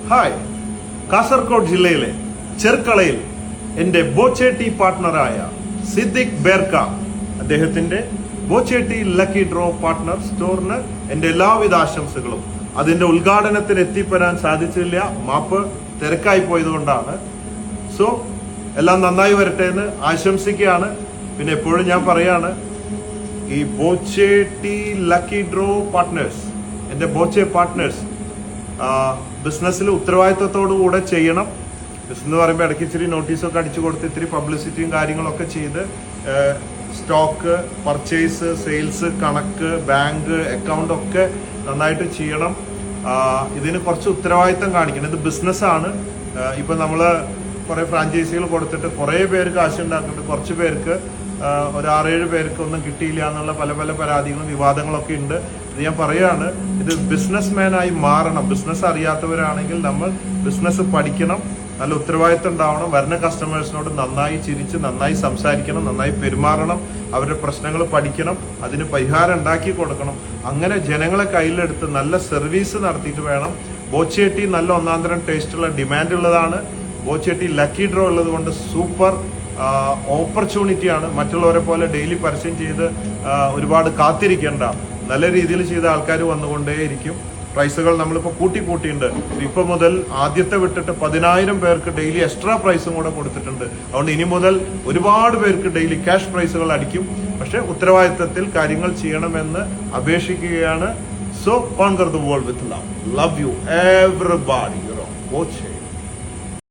Hi, Kasaragod ജില്ലയിലെ ചെർക്കളയിൽ എന്റെ ബോച്ചേട്ടി പാർട്ട്ണറായ സിദ്ദിഖ് ബേർക്ക അദ്ദേഹത്തിന്റെ ബോച്ചേട്ടി ലക്കി ഡ്രോ പാർട്ട്ണർ സ്റ്റോറിന് എന്റെ എല്ലാവിധ ആശംസകളും. അതിന്റെ ഉദ്ഘാടനത്തിന് എത്തിപ്പെടാൻ സാധിച്ചില്ല, മാപ്പ്, തിരക്കായി പോയതുകൊണ്ടാണ്. സോ എല്ലാം നന്നായി വരട്ടെ എന്ന് ആശംസിക്കുകയാണ്. പിന്നെ എപ്പോഴും ഞാൻ പറയാണ്, ഈ ബോച്ചേട്ടി ലക്കി ഡ്രോ പാർട്ട്നേഴ്സ്, എന്റെ ബോച്ചെ പാർട്ട്നേഴ്സ് ബിസിനസ്സിൽ ഉത്തരവാദിത്വത്തോടു കൂടെ ചെയ്യണം. ബിസിനസ് എന്ന് പറയുമ്പോൾ ഇടയ്ക്ക് ഇച്ചിരി നോട്ടീസൊക്കെ അടിച്ചു കൊടുത്ത് ഇത്തിരി പബ്ലിസിറ്റിയും കാര്യങ്ങളൊക്കെ ചെയ്ത് സ്റ്റോക്ക്, പർച്ചേസ്, സെയിൽസ്, കണക്ക്, ബാങ്ക് അക്കൗണ്ട് ഒക്കെ നന്നായിട്ട് ചെയ്യണം. ഇതിന് കുറച്ച് ഉത്തരവാദിത്തം കാണിക്കണം. ഇത് ബിസിനസ്സാണ്. ഇപ്പം നമ്മൾ കുറേ ഫ്രാഞ്ചൈസികൾ കൊടുത്തിട്ട് കുറേ പേര് കാശുണ്ടാക്കുന്നുണ്ട്, കുറച്ച് പേർക്ക് ഒരു 6-7 പേർക്ക് ഒന്നും കിട്ടിയില്ല എന്നുള്ള പല പല പരാതികളും വിവാദങ്ങളൊക്കെ ഉണ്ട്. ഇത് ഞാൻ പറയുകയാണ്, ഇത് ബിസിനസ്മാനായി മാറണം. ബിസിനസ് അറിയാത്തവരാണെങ്കിൽ നമ്മൾ ബിസിനസ് പഠിക്കണം, നല്ല ഉത്തരവാദിത്തം ഉണ്ടാവണം, വരുന്ന കസ്റ്റമേഴ്സിനോട് നന്നായി ചിരിച്ച് നന്നായി സംസാരിക്കണം, നന്നായി പെരുമാറണം, അവരുടെ പ്രശ്നങ്ങൾ പഠിക്കണം, അതിന് പരിഹാരം ഉണ്ടാക്കി കൊടുക്കണം. അങ്ങനെ ജനങ്ങളെ കയ്യിലെടുത്ത് നല്ല സർവീസ് നടത്തിയിട്ട് വേണം. ബോച്ചേട്ടി നല്ല ഒന്നാന്തരം ടേസ്റ്റുള്ള ഡിമാൻഡ് ഉള്ളതാണ്. ബോച്ചേട്ടി ലക്കി ഡ്രോ ഉള്ളത് കൊണ്ട് സൂപ്പർ ഓപ്പർച്യൂണിറ്റിയാണ്. മറ്റുള്ളവരെ പോലെ ഡെയിലി പരസ്യം ചെയ്ത് ഒരുപാട് കാത്തിരിക്കേണ്ട, നല്ല രീതിയിൽ ചെയ്ത ആൾക്കാർ വന്നുകൊണ്ടേയിരിക്കും. പ്രൈസുകൾ നമ്മളിപ്പോൾ കൂട്ടിയിട്ടുണ്ട്. ഇപ്പൊ മുതൽ ആദ്യത്തെ വിട്ടിട്ട് 10,000 പേർക്ക് ഡെയിലി എക്സ്ട്രാ പ്രൈസും കൂടെ കൊടുത്തിട്ടുണ്ട്. അതുകൊണ്ട് ഇനി മുതൽ ഒരുപാട് പേർക്ക് ഡെയിലി ക്യാഷ് പ്രൈസുകൾ അടിക്കും. പക്ഷെ ഉത്തരവാദിത്തത്തിൽ കാര്യങ്ങൾ ചെയ്യണമെന്ന് അപേക്ഷിക്കുകയാണ്. So conquer the world with love. Love you everybody. You know, Boche.